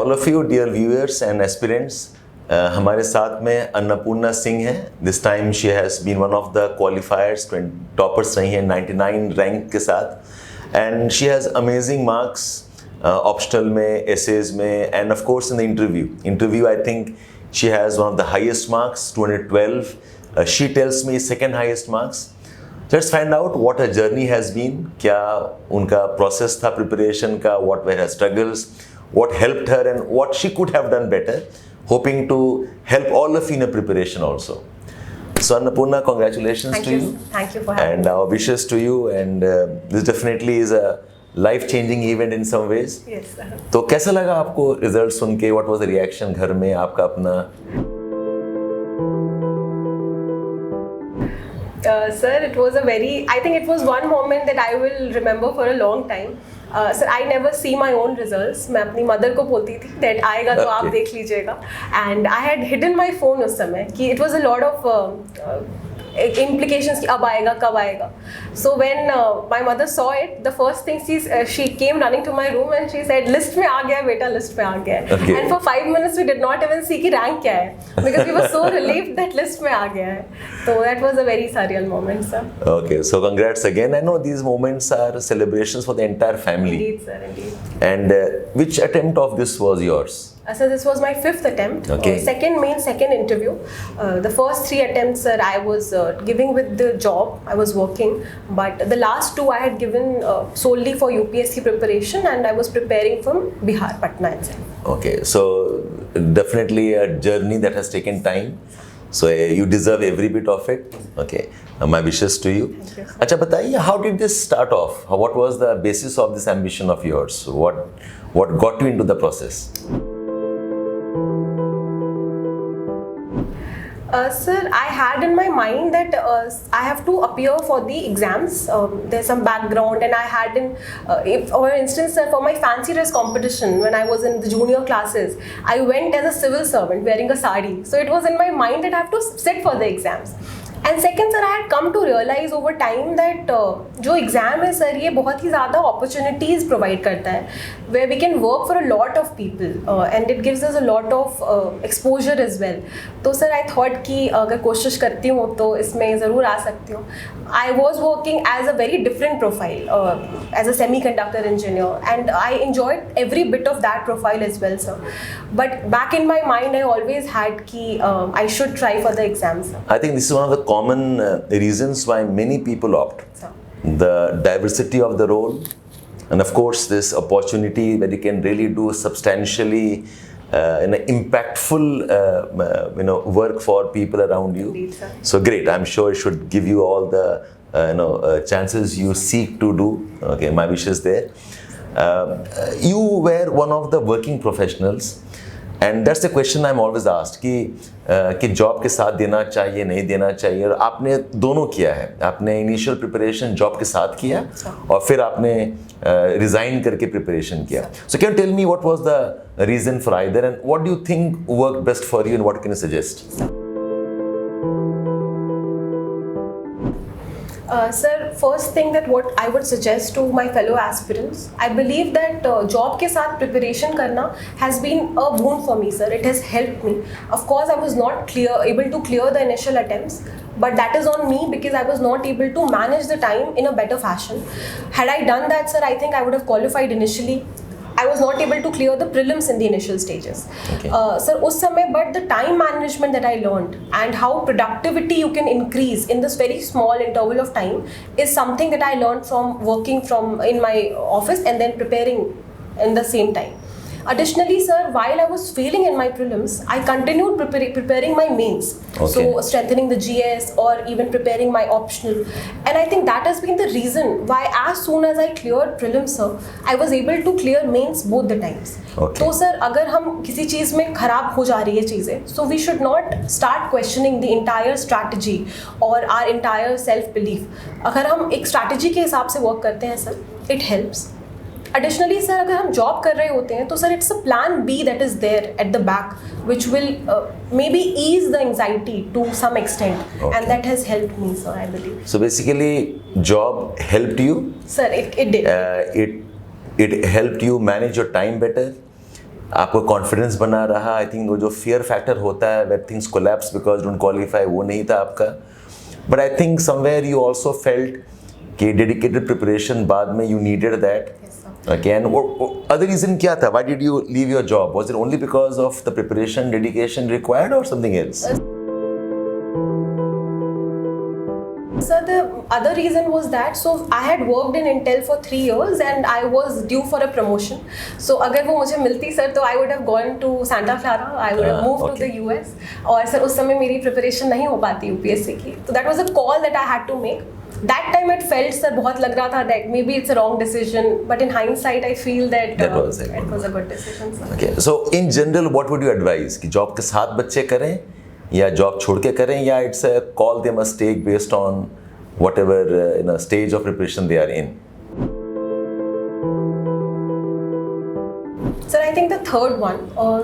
All of you dear viewers and aspirants, हमारे साथ में अन्नपूर्णा सिंह है. This time she has been one of the qualifiers, toppers रही हैं 99 रैंक के साथ, and she has amazing marks optional में, एसेज में, and of course in the interview I think she has one of the highest marks 212. She tells me second highest marks. Let's find out what her journey has been. क्या उनका process था preparation का, what were her struggles, what helped her and what she could have done better, hoping to help all of you in a preparation also. So Annapurna, congratulations to you. Thank you for having me. And our wishes to you, and this definitely is a life-changing event in some ways. Yes, sir. तो कैसा लगा आपको result सुन के? What was the reaction घर में आपका अपना? Sir, it was I think it was one moment that I will remember for a long time. Sir, I never see my own results. मैं अपनी mother को बोलती थी that आएगा तो आप देख लीजिएगा. And I had hidden my phone उस समय कि it was a lot of implications कि अब आएगा कब आएगा. So when my mother saw it, the first thing she came running to my room and she said, list में आ गया बेटा, list में आ गया. And for 5 minutes we did not even see कि rank क्या है, because we were so relieved that list में आ गया है. So that was a very surreal moment, sir. Okay, so congrats again. I know these moments are celebrations for the entire family. Indeed, sir, indeed. And which attempt of this was yours? So this was my 5th attempt. Okay. Second interview. The first 3 attempts, sir, I was giving with the job. I was working, but the last 2 I had given solely for UPSC preparation, and I was preparing from Bihar, Patna itself. Okay, so definitely a journey that has taken time. So you deserve every bit of it. Okay, my wishes to you. Thank you, sir. अच्छा बताइए, how did this start off? What was the basis of this ambition of yours? What got you into the process? Sir, I had in my mind that I have to appear for the exams. There's some background, and I had for instance, sir, for my fancy dress competition when I was in the junior classes, I went as a civil servant wearing a sari. So it was in my mind that I have to sit for the exams. And second, sir, I had come to realize over time that जो exam है sir, ये बहुत ही ज़्यादा opportunities provide करता है, where we can work for a lot of people, and it gives us a lot of exposure as well. तो sir, I thought कि अगर कोशिश करती हूँ तो इसमें ज़रूर आ सकती हूँ. I was working as a very different profile, as a semiconductor engineer, and I enjoyed every bit of that profile as well, sir. But back in my mind, I always had कि I should try for the exams. I think this is one of the common reasons why many people opt. So. The diversity of the role, and of course this opportunity that you can really do substantially impactful work for people around you. Indeed, sir. So great, I'm sure it should give you all the chances you seek to do. Okay, my wishes there. You were one of the working professionals, and that's the question I'm always asked कि job के साथ देना चाहिए नहीं देना चाहिए, और आपने दोनों किया है. आपने इनिशियल प्रिपरेशन जॉब के साथ किया और फिर आपने रिजाइन करके प्रिपरेशन किया. So can you tell me what was the reason for either, and what do you think work best for you, and what can you suggest? Sir, first thing that what I would suggest to my fellow aspirants, I believe that job के साथ preparation करना has been a boon for me, sir. It has helped me. Of course, I was not able to clear the initial attempts, but that is on me because I was not able to manage the time in a better fashion. Had I done that, sir, I think I would have qualified initially. I was not able to clear the prelims in the initial stages. Okay. Sir, उस समय, but the time management that I learned and how productivity you can increase in this very small interval of time is something that I learned from working in my office and then preparing in the same time. Additionally, sir, while I was failing in my prelims, I continued preparing my mains. Okay. So strengthening the GS or even preparing my optional. And I think that has been the reason why as soon as I cleared prelims, sir, I was able to clear mains both the times. Okay. तो sir, अगर हम किसी चीज़ में खराब हो जा रही है चीज़ें, so we should not start questioning the entire strategy or our entire self-belief. अगर हम एक strategy के हिसाब से work करते हैं, sir, it helps. Additionally, sir, अगर हम जॉब कर रहे होते हैं तो sir it's a plan B that is there at the back which will maybe ease the anxiety to some extent. Okay. And that has helped me, sir, I believe. So basically job helped you? Sir, it did. It helped you manage your time better. आपको confidence बना रहा? I think वो जो fear factor होता है web things collapse because don't qualify, वो नहीं था आपका. But I think somewhere you also felt कि डेडिकेटेड प्रिपरेशन बाद में you needed that. Okay, and other reason क्या था? Why did you leave your job? Was it only because of the preparation, dedication required, or something else? So the other reason was that, so I had worked in Intel for 3 years and I was due for a promotion. So अगर वो मुझे मिलती sir तो I would have gone to Santa Clara, I would have moved to the US. और sir उस समय मेरी preparation नहीं हो पाती UPSC की. So that was a call that I had to make. That time it felt sir बहुत लग रहा था that maybe it's a wrong decision, but in hindsight I feel that it was a good decision sir. Okay, so in general what would you advise कि job के साथ बच्चे करें या जॉब छोड़ के करें, या it's a call they must take based on whatever stage of preparation they are in? Sir I think the third one,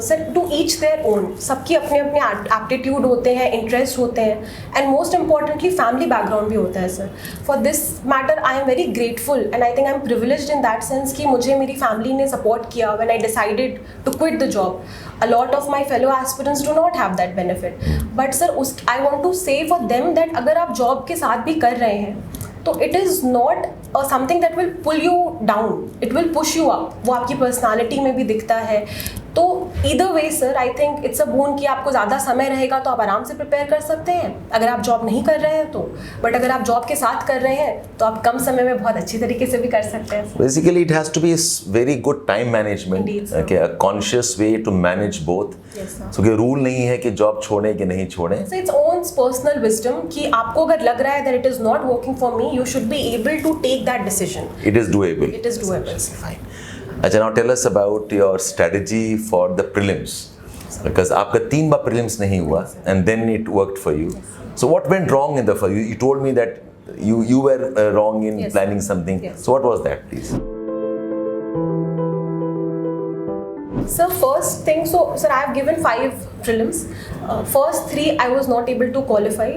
sir to each their own. सबकी अपने अपने एप्टीट्यूड होते हैं, इंटरेस्ट होते हैं, and most importantly family background भी होता है sir. For this matter I am very grateful and I think I am privileged in that sense कि मुझे मेरी फैमिली ने सपोर्ट किया when I decided to quit the job. A lot of my fellow aspirants do not have that benefit. But sir, I want to say for them that अगर आप job के साथ भी कर रहे हैं तो it is not something that will pull you down. It will push you up. वो आपकी पर्सनालिटी में भी दिखता है. तो either way sir I think it's a bone कि आपको ज़्यादा समय रहेगा तो आप आराम से प्रिपेयर कर सकते हैं अगर आप जॉब नहीं कर रहे हैं तो. बट अगर आप जॉब के साथ कर रहे हैं तो आप कम समय में बहुत अच्छी तरीके से भी कर सकते हैं. Basically it has to be very good time management. Indeed, sir. Okay, a conscious way to manage both. Yes, sir. So कोई रूल नहीं है कि जॉब छोड़ें कि नहीं छोड़ें. So it's own personal wisdom कि आपको अगर लग रहा है that it is not working for me, you should be able to take that decision. It is doable. It is doable. Fine. अच्छा, now tell us about your strategy for the prelims. Because आपका 3 बार prelims नहीं हुआ and then it worked for you. So what went wrong in the first? You told me that you were wrong in planning something. So what was that, please? So first thing, so sir I have given 5 prelims. First 3 I was not able to qualify.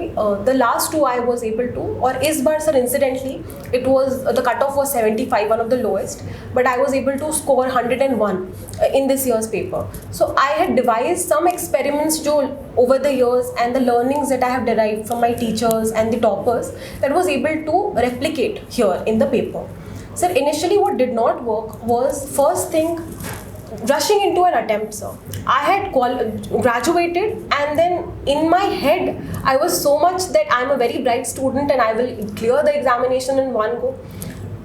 The last 2 I was able to. और इस बार sir incidentally it was the cutoff was 75, one of the lowest. But I was able to score 101 in this year's paper. So I had devised some experiments जो over the years and the learnings that I have derived from my teachers and the toppers that was able to replicate here in the paper. Sir, initially what did not work was first thing, rushing into an attempt, sir. I had graduated and then in my head I was so much that I'm a very bright student and I will clear the examination in one go.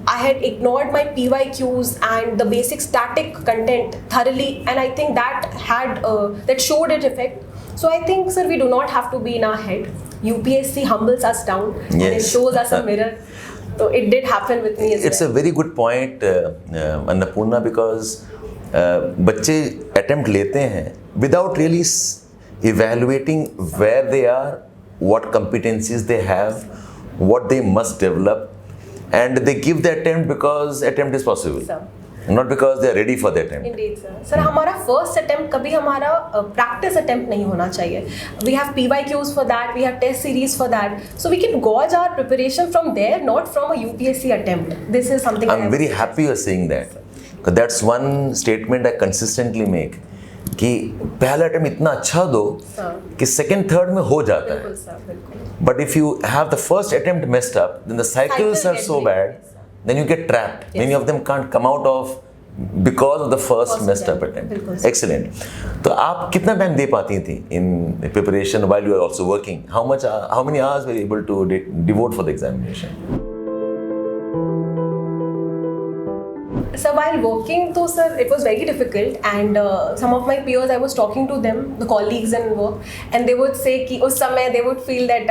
I had ignored my PYQs and the basic static content thoroughly, and I think that showed its effect. So I think sir we do not have to be in our head. UPSC humbles us down. Yes. And it shows us a mirror. So it did happen with me as It's a very good point, Annapurna, because बच्चे attempt लेते हैं without really evaluating where they are, what competencies they have, what they must develop, and they give the attempt because attempt is possible. Sir. Not because they are ready for the attempt. Indeed, sir. Sir, हमारा first attempt कभी हमारा practice attempt नहीं होना चाहिए. We have PYQs for that, we have test series for that. So we can gauge our preparation from there, not from a UPSC attempt. This is something I'm very happy you're saying that. Because that's one statement I consistently make. कि पहला attempt इतना अच्छा दो कि second third में हो जाता है. But if you have the first attempt messed up, then the cycles are so bad, then you get trapped. Many of them can't come out of because of the first messed up attempt. Excellent. तो आप कितना time दे पाती थी in preparation while you are also working? How many hours were you able to devote for the examination? So while working, though, sir, it was very difficult, and some of my peers, I was talking to them, the colleagues in work, and they would say कि उस समय they would feel that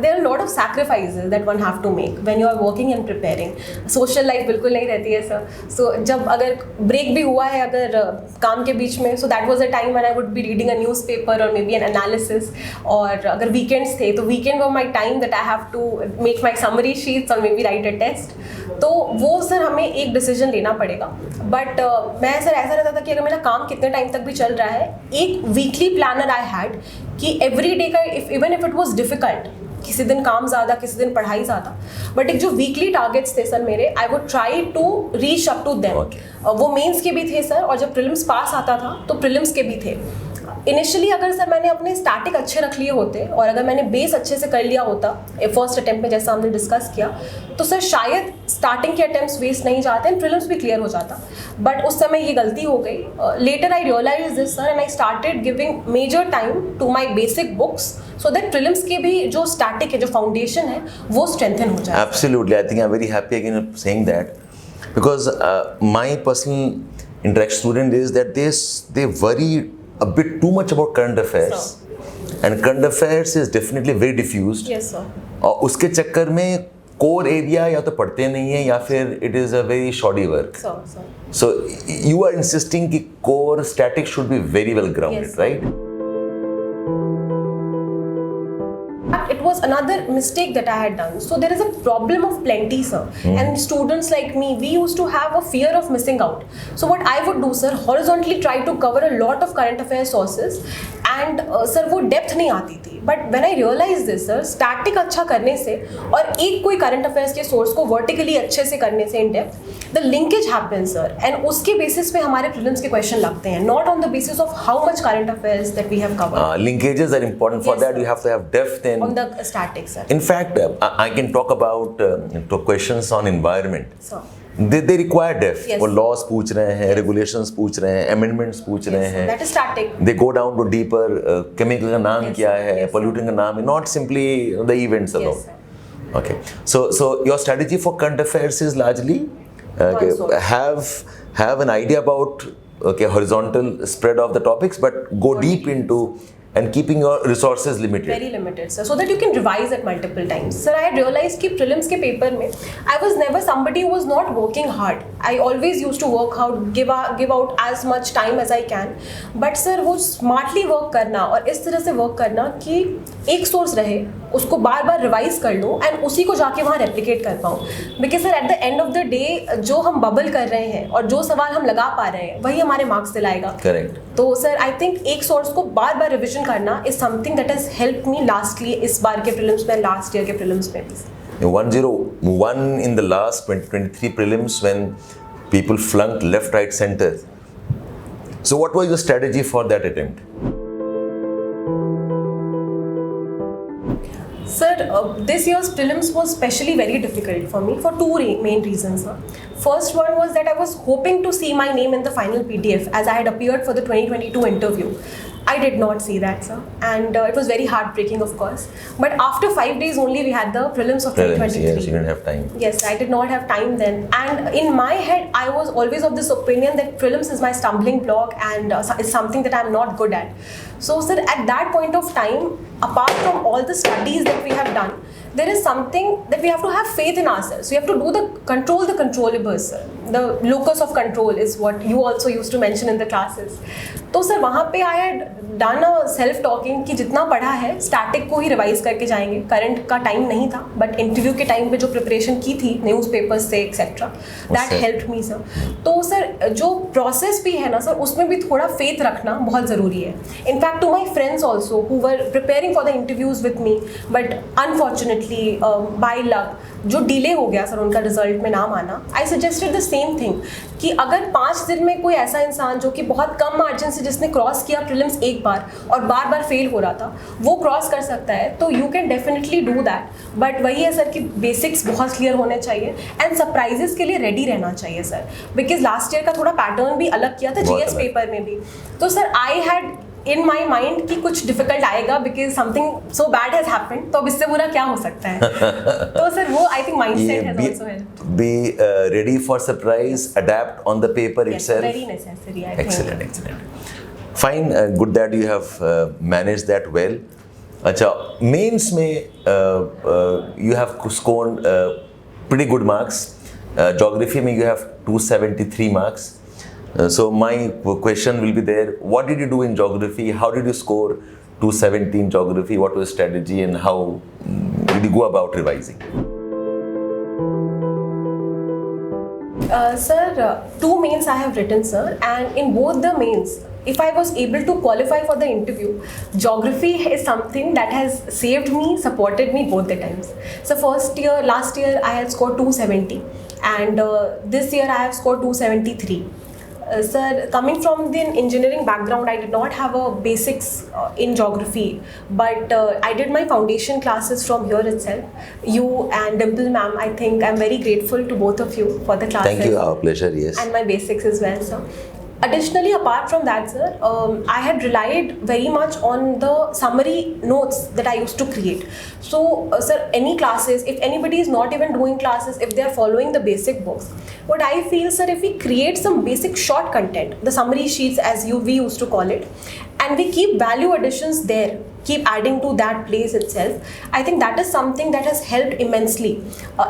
there are a lot of sacrifices that one have to make when you are working and preparing. Social life बिल्कुल नहीं रहती है sir. So जब अगर break भी हुआ है अगर काम के बीच में, so that was a time when I would be reading a newspaper or maybe an analysis. और अगर weekends थे तो weekend were my time that I have to make my summary sheets or maybe write a test. तो वो sir हमें एक decision लेना पड़ेगा. बट मैं सर ऐसा रहता था कि अगर मेरा काम कितने टाइम तक भी चल रहा है, एक वीकली प्लानर आई हैड कि एवरी डे का even if it was difficult किसी दिन काम ज़्यादा, किसी दिन पढ़ाई ज़्यादा, बट एक जो वीकली टारगेट्स थे सर मेरे, I would try to reach up to them. वो मेंस के भी थे सर, और जब प्रीलिम्स पास आता था तो प्रीलिम्स के भी थे। इनिशियली अगर सर मैंने अपने स्टैटिक अच्छे रख लिए होते और अगर मैंने बेस अच्छे से कर लिया होता फर्स्ट अटेम्प्ट में, जैसा हमने डिस्कस किया, तो सर शायद स्टार्टिंग के अटेम्प्ट्स वेस्ट नहीं जाते एंड प्रीलिम्स भी क्लियर हो जाता। बट उस समय ये गलती हो गई। Later I realize this sir and I started giving major time to my basic books so that prelims के भी जो स्टैटिक है, जो फाउंडेशन है, वो स्ट्रेंथन हो जाए। Absolutely, I think I'm very happy again saying that, because my personal interaction student is that they worry a bit too much about current affairs, and current affairs is definitely very diffused. Yes sir. और उसके चक्कर में core area या तो पढ़ते नहीं है या फिर it is a very shoddy work. So you are insisting कि core static should be very well grounded, Yes. right? It was another mistake that I had done. So there is a problem of plenty, sir. And students like me, we used to have a fear of missing out. So what I would do, sir, horizontally try to cover a lot of current affairs sources. And sir, वो depth नहीं आती थी. But when I realized this, sir, static अच्छा करने से और एक कोई current affairs के source को vertically अच्छे से करने से in depth, the linkage happens, sir. And उसके basis पे हमारे prelims के question लगते हैं. Not on the basis of how much current affairs that we have covered. Linkages are important. For Yes, that sir. you have to have depth in. On the static, sir. In fact, I can talk about questions on environment. So, They require depth. Yes. वो laws पूछ रहे हैं, regulations पूछ रहे हैं, amendments पूछ रहे हैं. that is static. They go down to deeper. Chemical का नाम Yes, क्या sir. है? Yes, sir. Pollutant का नाम है. Not simply the events alone. Yes, sir. Okay. So your strategy for current affairs is largely One source. have an idea about horizontal spread of the topics, but go deep into and keeping your resources limited. Very limited, sir, so that you can revise it multiple times. Sir, I had realized कि prelims के paper में I was never somebody who was not working hard. I always used to work hard, give out as much time as I can. But sir, वो smartly work करना और इस तरह से work करना कि एक source रहे, उसको बार बार रिवाइज कर लो एंड उसी को जाके वहाँ रेप्लिकेट कर पाऊँ. Because sir at the end of the day जो हम बबल कर रहे हैं और जो सवाल हम लगा पा रहे हैं वही हमारे मार्क्स दिलाएगा. करेक्ट. तो सर आई थिंक एक सोर्स को बार बार रिविजन करना is something that has help me lastly इस बार के प्रीलिम्स में, लास्ट ईयर के प्रीलिम्स में भी. 101 in the last 2023 prelims when people flunked left, right, center. So what was your strategy for that attempt? Sir, this year's prelims was especially very difficult for me for two main reasons. Sir. First one was that I was hoping to see my name in the final PDF as I had appeared for the 2022 interview. I did not see that, sir, and it was very heartbreaking, of course. But after 5 days only, we had the prelims of 2023. Yes, you didn't have time. Yes, I did not have time then, and in my head, I was always of this opinion that prelims is my stumbling block and it's something that I'm not good at. So, sir, at that point of time, apart from all the studies that we have done, there is something that we have to have faith in ourselves. We have to do the controllables, sir. The locus of control is what you also used to mention in the classes. तो sir वहाँ पे I had done a self talking कि जितना पढ़ा है static को ही revise करके जाएंगे. करंट का टाइम नहीं था, बट इंटरव्यू के टाइम पे जो प्रिपरेशन की थी न्यूज़पेपर्स से etcetera, that help me sir. तो सर जो प्रोसेस भी है ना सर, उसमें भी थोड़ा फेथ रखना बहुत ज़रूरी है. In fact to my friends also who were preparing for the interviews with me, but unfortunately by luck जो डिले हो गया सर उनका रिजल्ट में नाम आना, I suggested the same thing कि अगर 5 दिन में कोई ऐसा इंसान जो कि बहुत कम मार्जिन से जिसने क्रॉस किया प्रीलिम्स एक बार और बार बार फेल हो रहा था, वो क्रॉस कर सकता है, तो you can definitely do that. But वही है सर कि बेसिक्स बहुत क्लियर होने चाहिए एंड सरप्राइजेस के लिए रेडी रहना चाहिए सर. बिकॉज लास्ट ईयर का थोड़ा पैटर्न भी अलग किया था जीएस पेपर में भी. तो sir I had in my mind कि कुछ difficult आएगा because something so bad has happened, तो अब इससे बुरा क्या हो सकता है. तो सर वो I think mindset has also helped. Be ready for surprise, adapt on the paper itself. Very necessary, I think. Excellent. Fine, good that you have managed that well. अच्छा, mains में you have scored pretty good marks. Geography में you have 273 marks. So my question will be there. What did you do in geography? How did you score 270 in geography? What was your strategy and how did you go about revising? Sir, 2 mains I have written, sir, and in both the mains, if I was able to qualify for the interview, geography is something that has saved me, supported me both the times. So last year I had scored 270, and this year I have scored 273. Sir, coming from the engineering background, I did not have a basics in geography, but I did my foundation classes from here itself. You and Dimple ma'am, I think I'm very grateful to both of you for the classes. Thank you, our pleasure, yes. And my basics as well, sir. Additionally, apart from that, sir, I had relied very much on the summary notes that I used to create. So, sir, any classes, if anybody is not even doing classes, if they are following the basic books, what I feel, sir, if we create some basic short content, the summary sheets as we used to call it, and we keep value additions there, keep adding to that place itself, I think that is something that has helped immensely.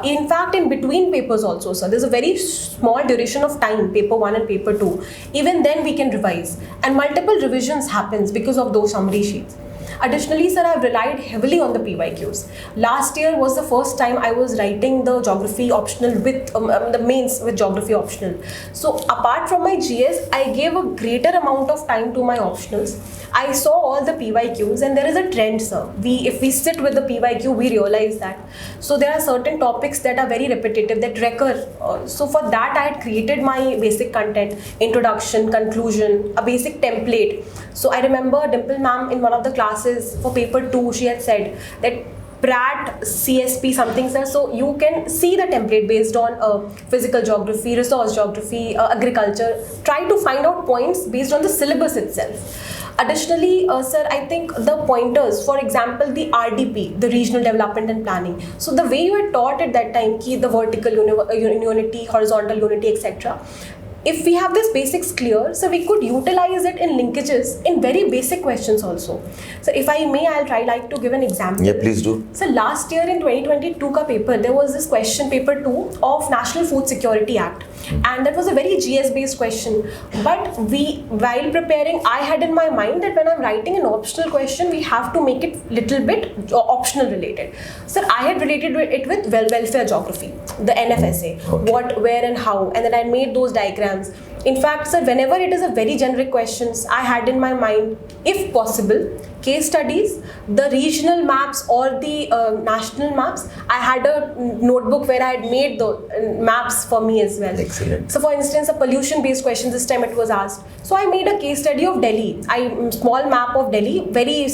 In fact, in between papers also, sir, there's a very small duration of time, paper 1 and paper 2. Even then we can revise, and multiple revisions happens because of those summary sheets. Additionally, sir, I have relied heavily on the PYQs. Last year was the first time I was writing the geography optional with the mains with geography optional. So apart from my GS, I gave a greater amount of time to my optionals. I saw all the PYQs, and there is a trend, sir. If we sit with the PYQ, we realize that. So there are certain topics that are very repetitive, that recur. So for that, I had created my basic content, introduction, conclusion, a basic template. So I remember Dimple ma'am in one of the classes for paper 2, she had said that Pratt CSP something, sir. So you can see the template based on physical geography, resource geography, agriculture. Try to find out points based on the syllabus itself. Additionally, sir, I think the pointers, for example, the RDP, the Regional Development and Planning. So the way you had taught at that time, the vertical unity, horizontal unity, etc. If we have these basics clear, so we could utilize it in linkages in very basic questions also. So if I may, I'll try like to give an example. Yeah, please do. So last year in 2022 ka paper, there was this question, paper 2 of National Food Security Act. And that was a very GS based question. But while preparing, I had in my mind that when I'm writing an optional question, we have to make it little bit optional related. So I had related it with welfare geography, the NFSA, Okay. what, where and how. And then I made those diagrams. In fact, sir, whenever it is a very generic questions, I had in my mind, if possible, case studies, the regional maps or the national maps. I had a notebook where I had made the maps for me as well. Excellent. So for instance, a pollution-based question, this time it was asked. So I made a case study of Delhi. Small map of Delhi, very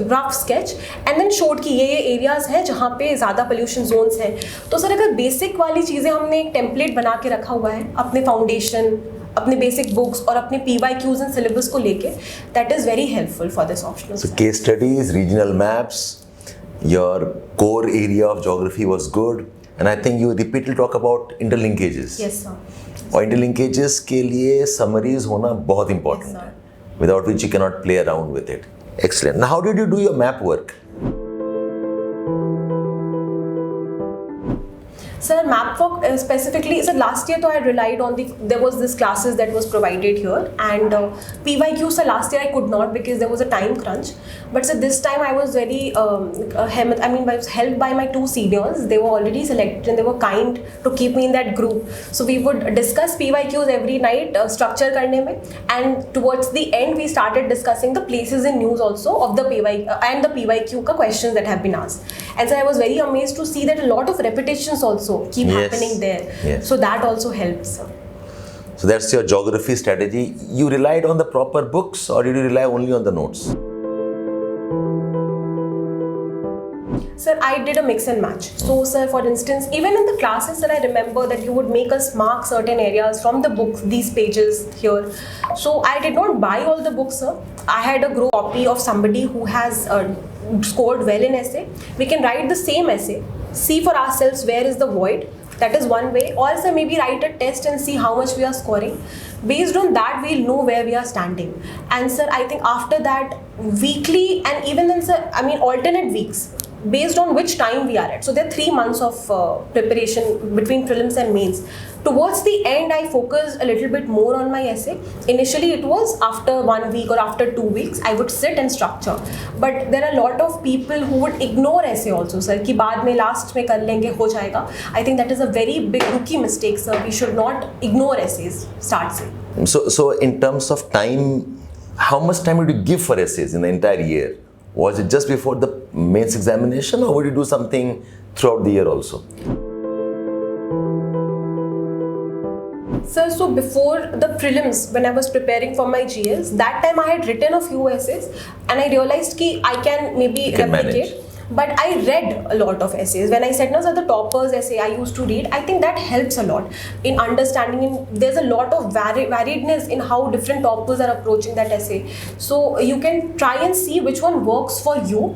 rough sketch, and then showed कि ये areas है जहाँ पे ज़्यादा pollution zones हैं. तो sir अगर basic वाली चीज़ें हमने एक template बना के रखा हुआ है अपने foundation, अपने बेसिक बुक्स और अपने PYQs and syllabus को लेके, that is very helpful for this optional. So case studies, regional maps, your core area of geography was good, and I think you repeatedly talk about interlinkages. Yes, sir. और interlinkages के लिए summaries होना बहुत important Yes, है, sir. without which you cannot play around with it. Excellent. Now, how did you do your map work? Sir, map work specifically, so last year though I relied on there was this classes that was provided here, and PYQ, so last year I could not because there was a time crunch. But so this time I was very, I was helped by my 2 seniors. They were already selected and they were kind to keep me in that group. So we would discuss PYQs every night, structure karne mein, and towards the end we started discussing the places in news also of the and the PYQ ka questions that have been asked. And so I was very amazed to see that a lot of repetitions also keep Yes. happening there. Yes. So that also helps. So that's your geography strategy. You relied on the proper books, or did you rely only on the notes? Sir, I did a mix and match. So, sir, for instance, even in the classes, sir, I remember that you would make us mark certain areas from the books, these pages here. So, I did not buy all the books, sir. I had a group copy of somebody who has scored well in essay. We can write the same essay, see for ourselves where is the void. That is one way. Also, maybe write a test and see how much we are scoring. Based on that, we'll know where we are standing. And, sir, I think after that, weekly and even then, sir, alternate weeks, based on which time we are at. So there are 3 months of preparation between prelims and mains. Towards the end, I focused a little bit more on my essay. Initially, it was after 1 week or after 2 weeks, I would sit and structure. But there are a lot of people who would ignore essay also, sir, कि बाद में last में कर लेंगे हो जाएगा. I think that is a very big rookie mistake, sir. We should not ignore essays, start से. So in terms of time, how much time did you give for essays in the entire year? Was it just before the mains examination, or would you do something throughout the year also? Sir, so before the prelims, when I was preparing for my GS, that time I had written a few essays and I realized that I can maybe replicate. Manage. But I read a lot of essays. When I said, no, sir, the toppers essay I used to read, I think that helps a lot in understanding. There's a lot of variedness in how different toppers are approaching that essay. So you can try and see which one works for you.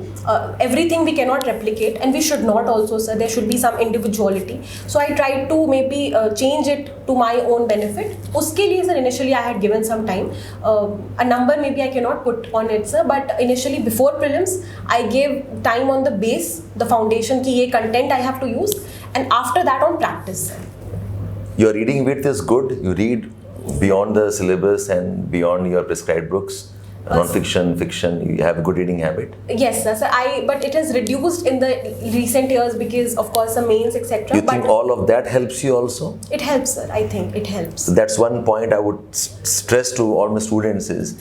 Everything we cannot replicate, and we should not also, sir. There should be some individuality. So I tried to maybe change it to my own benefit. Uske liye, sir, initially I had given some time. A number maybe I cannot put on it, sir, but initially before prelims, I gave time on the base, the foundation ki ye content I have to use, and after that on practice. Your reading width is good. You read beyond the syllabus and beyond your prescribed books. Non-fiction, fiction, you have a good reading habit. Yes, sir. But it has reduced in the recent years because, of course, the mains, etc. You think all of that helps you also? It helps, sir. I think it helps. So that's one point I would stress to all my students is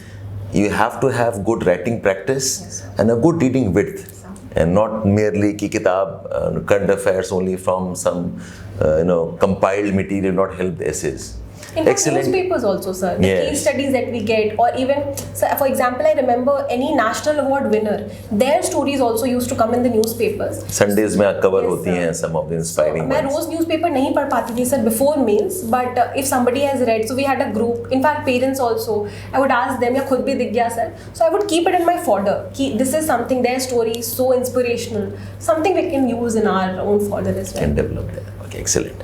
you have to have good writing practice, yes, and a good reading width. And not merely ki kitab, current affairs only from some compiled material not help the essays. In fact, Excellent. newspapers also, sir. The Yes. case studies that we get, or even, sir, for example, I remember any national award winner, their stories also used to come in the newspapers. Sundays में cover Yes, होती sir. हैं some of the inspiring मैं ones. रोज newspaper नहीं पढ़ पाती थी, sir, before mains. But if somebody has read, so we had a group. In fact, parents also. I would ask them, या खुद भी दिख गया, sir. So I would keep it in my folder. कि this is something, their story is so inspirational. Something we can use in our own folder as well. Can develop that. Okay, excellent.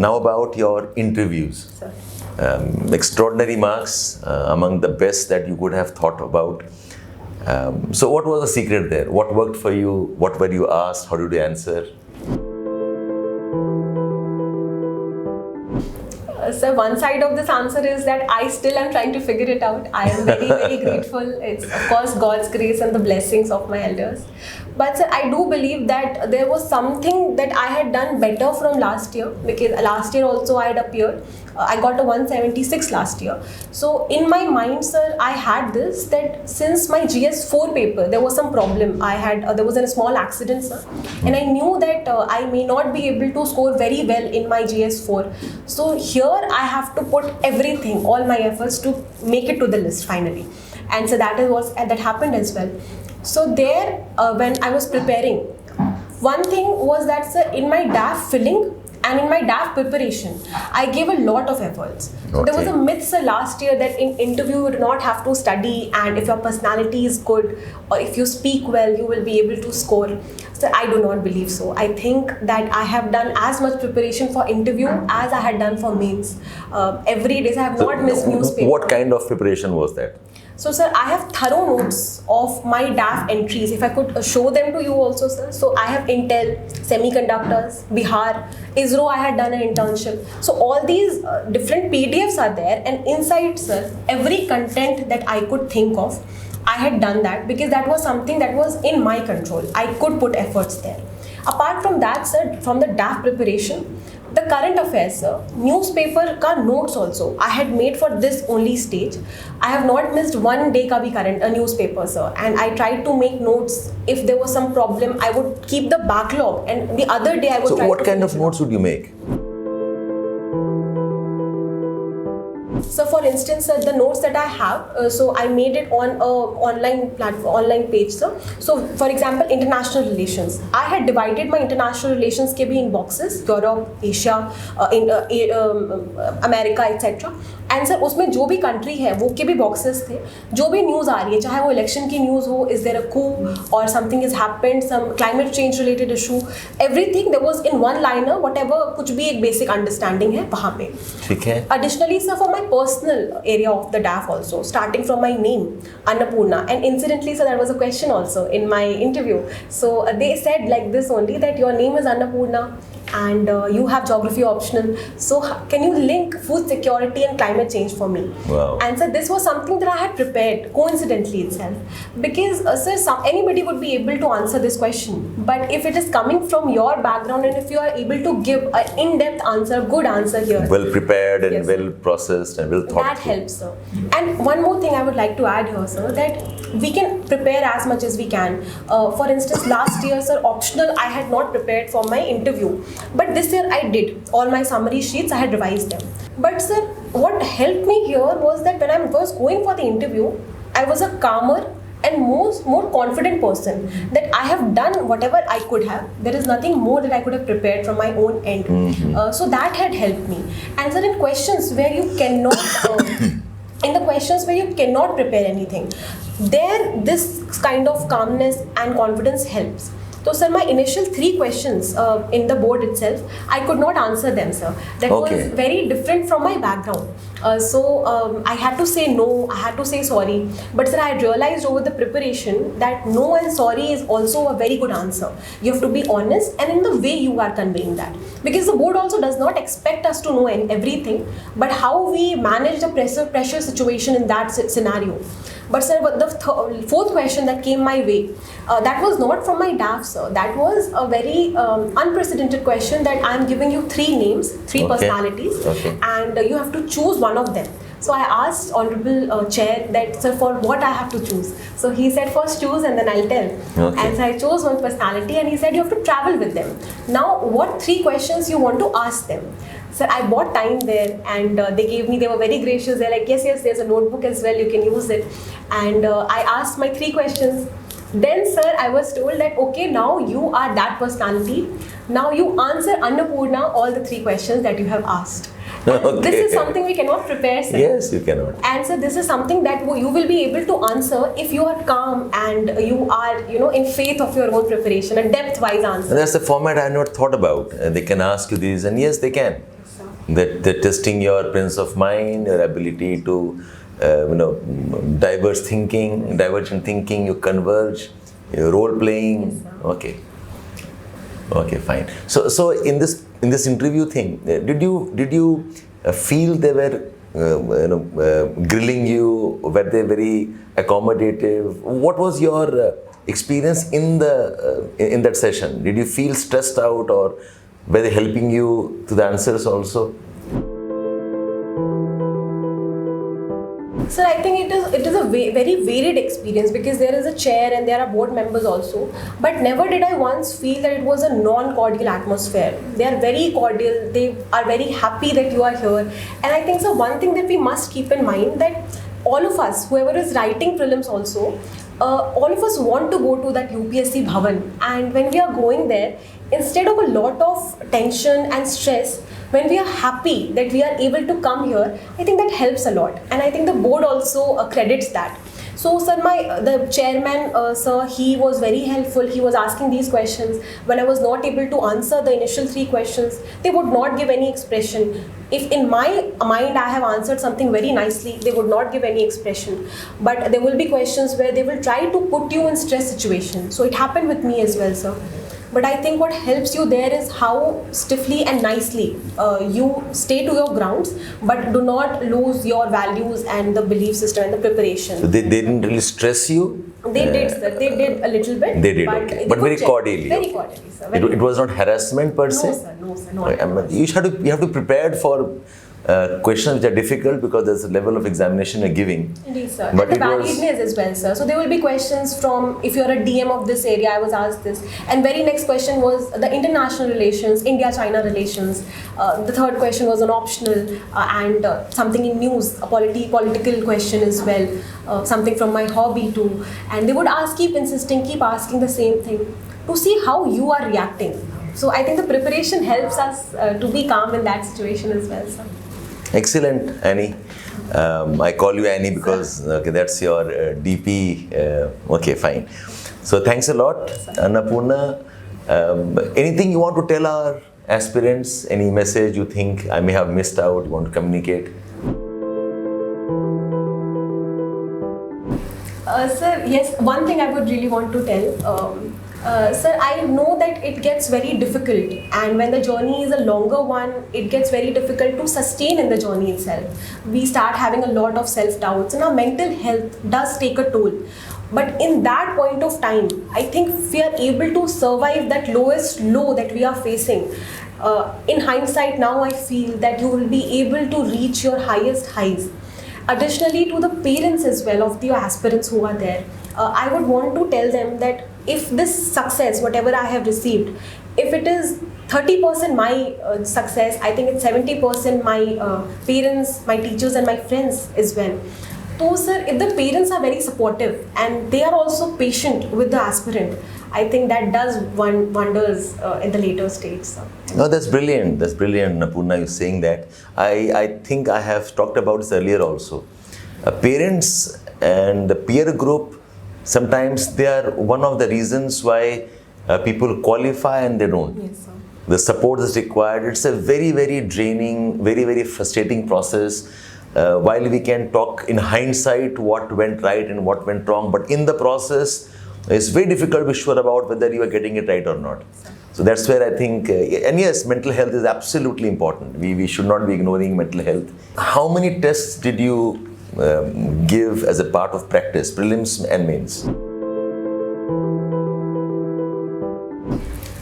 Now about your interviews. Sir. Extraordinary marks, among the best that you could have thought about. So what was the secret there? What worked for you? What were you asked? How did you answer? So one side of this answer is that I still am trying to figure it out. I am very, very grateful. It's of course God's grace and the blessings of my elders. But sir, I do believe that there was something that I had done better from last year, because last year also I had appeared. I got a 176 last year. So in my mind, sir, I had this, that since my GS4 paper, there was some problem. There was a small accident, sir. And I knew that I may not be able to score very well in my GS4. So here I have to put everything, all my efforts to make it to the list finally. And so that happened as well. So there, when I was preparing, one thing was that, sir, in my DAF filling, and in my DAF preparation, I gave a lot of efforts. So there was a myth, sir, last year that in interview you do not have to study, and if your personality is good or if you speak well, you will be able to score. So I do not believe so. I think that I have done as much preparation for interview as I had done for mains. Every day, so I have not missed newspaper. What kind of preparation was that? So, sir, I have thorough notes of my DAF entries. If I could show them to you also, sir. So, I have Intel, semiconductors, Bihar, ISRO, I had done an internship. So, all these different PDFs are there, and inside, sir, every content that I could think of, I had done that, because that was something that was in my control. I could put efforts there. Apart from that, sir, from the DAF preparation, the current affairs, sir, newspaper ka notes also I had made for this only stage. I have not missed one day ka bhi a newspaper, sir, and I tried to make notes. If there was some problem, I would keep the backlog, and the other day I would. So what kind of notes would you make? So for instance, sir, the notes that I have, so I made it on a online platform, online page, sir. So for example, international relations. I had divided my international relations ke bhi in boxes: Europe, Asia, America, etc. And sir, उसमें जो भी country है वो के भी boxes थे. जो भी news आ रही है, चाहे वो election की news हो, is there a coup or something has happened, some climate change related issue, everything there was in one liner, whatever कुछ भी एक basic understanding है वहाँ पे. ठीक है. Additionally, sir, for my personal area of the DAF also, starting from my name, Annapurna, and incidentally, sir, there was a question also in my interview. So they said like this only, that your name is Annapurna, and you have geography optional. So can you link food security and climate change for me? Wow. And so this was something that I had prepared coincidentally itself, because sir, anybody would be able to answer this question. But if it is coming from your background and if you are able to give an in-depth answer, good answer here, well prepared and Yes. well processed and well thought that through. helps, sir. And one more thing I would like to add here, sir, that we can prepare as much as we can. For instance, last year, sir, optional, I had not prepared for my interview. But this year I did. All my summary sheets, I had revised them. But sir, what helped me here was that when I was going for the interview, I was a calmer and more confident person, that I have done whatever I could have. There is nothing more that I could have prepared from my own end. So that had helped me. And sir, in questions where you cannot in the questions where you cannot prepare anything, there this kind of calmness and confidence helps. So sir, my initial 3 questions in the board itself, I could not answer them, sir. That Okay. was very different from my background. So I had to say no, I had to say sorry. But sir, I realized over the preparation that no and sorry is also a very good answer. You have to be honest and in the way you are conveying that. Because the board also does not expect us to know everything, but how we manage the pressure situation in that scenario. But sir, the 4th question that came my way, that was not from my DAF, sir. That was a very unprecedented question, that I am giving you 3 names, 3 Okay. personalities, Okay. and you have to choose one of them. So I asked Honorable Chair that, sir, for what I have to choose. So he said, first choose and then I'll tell. Okay. And so I chose one personality and he said, you have to travel with them. Now, what 3 questions you want to ask them? Sir, I bought time there, and they were very gracious. They're like, yes, there's a notebook as well, you can use it. And I asked my 3 questions. Then, sir, I was told that, okay, now you are that personality. Now you answer Annapurna all the 3 questions that you have asked. And this is something we cannot prepare, sir. Yes, you cannot. And so this is something that you will be able to answer if you are calm and you are, in faith of your own preparation, a depth-wise answer. And that's the format I had not thought about. They can ask you these, and yes, they can. They're testing your presence of mind, your ability to, divergent thinking, you converge, your role playing. Yes, sir. Okay, fine. So in this interview thing, did you feel they were grilling you? Were they very accommodative? What was your experience in that session? Did you feel stressed out, or were they helping you to the answers also? Sir, I think it is a very varied experience, because there is a chair and there are board members also. But never did I once feel that it was a non-cordial atmosphere. They are very cordial. They are very happy that you are here. And I think, so one thing that we must keep in mind, that all of us, whoever is writing prelims also, all of us want to go to that UPSC Bhavan. And when we are going there, instead of a lot of tension and stress, when we are happy that we are able to come here, I think that helps a lot. And I think the board also credits that. So sir, the chairman, sir, he was very helpful. He was asking these questions. When I was not able to answer the initial 3 questions, they would not give any expression. If in my mind I have answered something very nicely, they would not give any expression. But there will be questions where they will try to put you in stress situation. So it happened with me as well, sir. But I think what helps you there is how stiffly and nicely you stay to your grounds, but do not lose your values and the belief system and the preparation. So they didn't really stress you? They did, sir. They did a little bit. They did, okay. But very cordially. Very okay. cordially, sir. It was not harassment per se? No, sir. No, sir. Not You have to prepare for questions which are difficult, because there's a level of examination you're giving. Indeed, sir. But And the it was- validness as well, sir. So there will be questions from, if you're a DM of this area, I was asked this. And very next question was the international relations, India-China relations. The 3rd question was an optional, and something in news, a political question as well. Something from my hobby too. And they would keep asking the same thing to see how you are reacting. So I think the preparation helps us to be calm in that situation as well, sir. Excellent, Annie. I call you Annie because that's your DP. Okay, fine. So thanks a lot, Annapurna. Anything you want to tell our aspirants? Any message you think I may have missed out, you want to communicate? Sir, yes, one thing I would really want to tell, Sir, I know that it gets very difficult, and when the journey is a longer one, it gets very difficult to sustain in the journey itself. We start having a lot of self-doubts, and our mental health does take a toll. But in that point of time, I think if we are able to survive that lowest low that we are facing, in hindsight now I feel that you will be able to reach your highest highs. Additionally, to the parents as well of the aspirants who are there, I would want to tell them that if this success, whatever I have received, if it is 30% my success, I think it's 70% my parents, my teachers and my friends as well. So sir, if the parents are very supportive and they are also patient with the aspirant, I think that does wonders in the later stage. So. No, that's brilliant. That's brilliant, Napurna, you saying that. I think I have talked about this earlier also. Parents and the peer group, sometimes they are one of the reasons why people qualify and they don't. Yes, sir. The support is required. It's a very, very draining, very, very frustrating process. While we can talk in hindsight what went right and what went wrong, but in the process, it's very difficult to be sure about whether you are getting it right or not. So that's where I think, and yes, mental health is absolutely important. We should not be ignoring mental health. How many tests did you give as a part of practice, prelims and mains?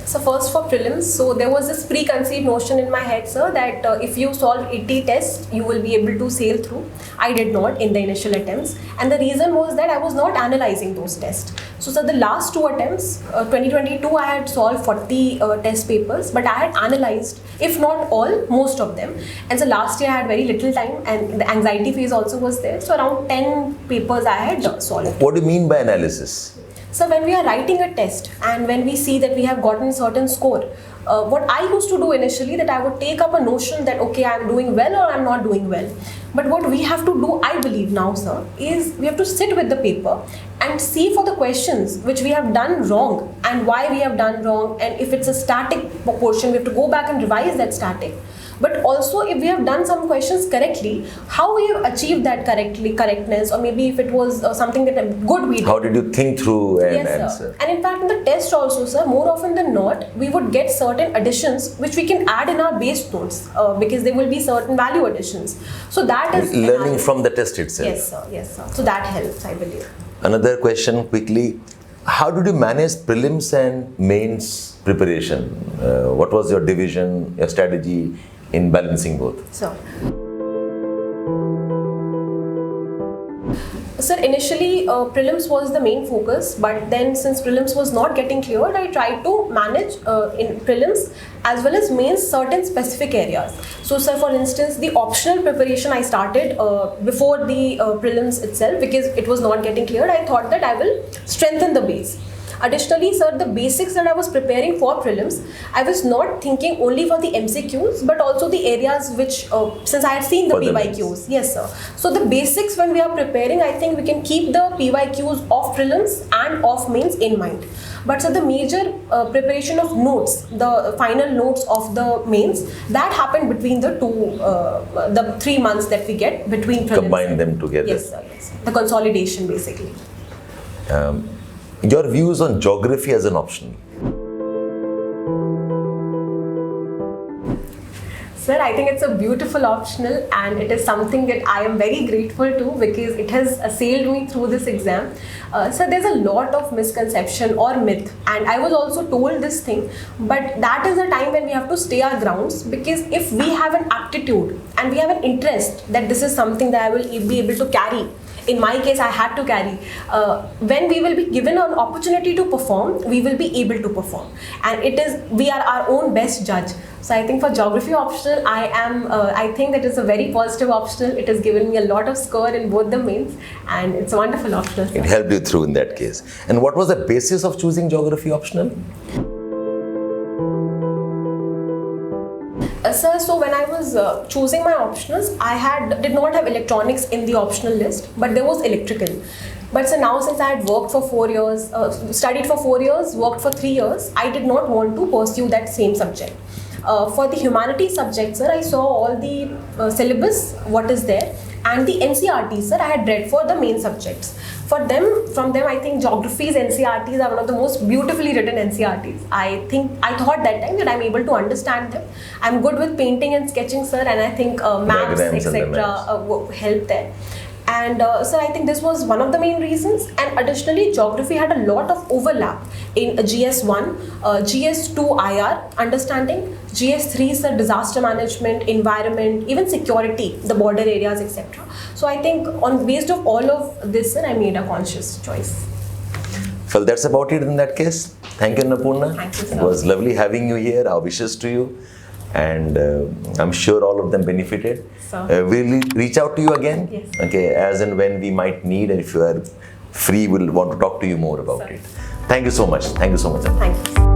So first for prelims, so there was this preconceived notion in my head, sir, that if you solve 80 tests, you will be able to sail through. I did not in the initial attempts, and the reason was that I was not analyzing those tests. So sir, the last two attempts, 2022, I had solved 40 test papers, but I had analyzed, if not all, most of them. And so last year I had very little time, and the anxiety phase also was there. So around 10 papers I had solved. What do you mean by analysis? So when we are writing a test and when we see that we have gotten certain score, what I used to do initially, that I would take up a notion that okay, I am doing well or I am not doing well. But what we have to do, I believe now, sir, is we have to sit with the paper and see for the questions which we have done wrong and why we have done wrong, and if it's a static portion, we have to go back and revise that static. But also if we have done some questions correctly, how we have achieved that correctness, or maybe if it was something that good we did. How did you think through and Yes, answer? sir. And in fact, in the test also, sir, more often than not, we would get certain additions which we can add in our base notes because there will be certain value additions. So that is Learning from the test itself. Yes, sir. Yes, sir. So that helps, I believe. Another question quickly. How did you manage prelims and mains preparation? What was your division, your strategy in balancing both? Sir, initially prelims was the main focus, but then since prelims was not getting cleared, I tried to manage in prelims as well as mains certain specific areas. So sir, for instance, the optional preparation I started before the prelims itself, because it was not getting cleared. I thought that I will strengthen the base. Additionally, sir, the basics that I was preparing for prelims, I was not thinking only for the MCQs, but also the areas which, since I had seen the For the PYQs. Yes, sir. So the basics when we are preparing, I think we can keep the PYQs of prelims and of mains in mind. But so the major preparation of notes, the final notes of the mains, that happened between the the 3 months that we get between prelims. Combine them together. Yes, sir. Yes. The consolidation, basically. Your views on geography as an optional? Sir, I think it's a beautiful optional, and it is something that I am very grateful to because it has sailed me through this exam. So there's a lot of misconception or myth, and I was also told this thing, but that is the time when we have to stay our grounds, because if we have an aptitude and we have an interest that this is something that I will be able to carry, in my case I had to carry, when we will be given an opportunity to perform, we will be able to perform, and we are our own best judge. So I think for geography optional, I think that it's a very positive optional. It has given me a lot of score in both the mains, and it's a wonderful optional. It helped you through in that case. And what was the basis of choosing geography optional? Sir, so when I was choosing my optionals, I did not have electronics in the optional list, but there was electrical. But so now, since I had worked for 4 years, studied for 4 years, worked for 3 years, I did not want to pursue that same subject. For the humanities subject, sir, I saw all the syllabus, what is there, and the NCRT, sir, I had read for the main subjects. From them, I think geography's NCRTs are one of the most beautifully written NCRTs. I thought that time that I'm able to understand them. I'm good with painting and sketching, sir, and I think maps, Diagrams and the etc. maps. Help there. And so I think this was one of the main reasons. And additionally, geography had a lot of overlap in GS1, GS2 IR understanding, GS3 is the disaster management, environment, even security, the border areas, etc. So I think based of all of this, I made a conscious choice. Well, that's about it in that case. Thank you, Annapurna. Thank you, sir. It was lovely having you here. Our wishes to you. And I'm sure all of them benefited. Sir. We'll reach out to you again. Yes. Okay, as and when we might need, and if you are free, we'll want to talk to you more about Sir. it. Thank you so much. Thank you so much. Thank you.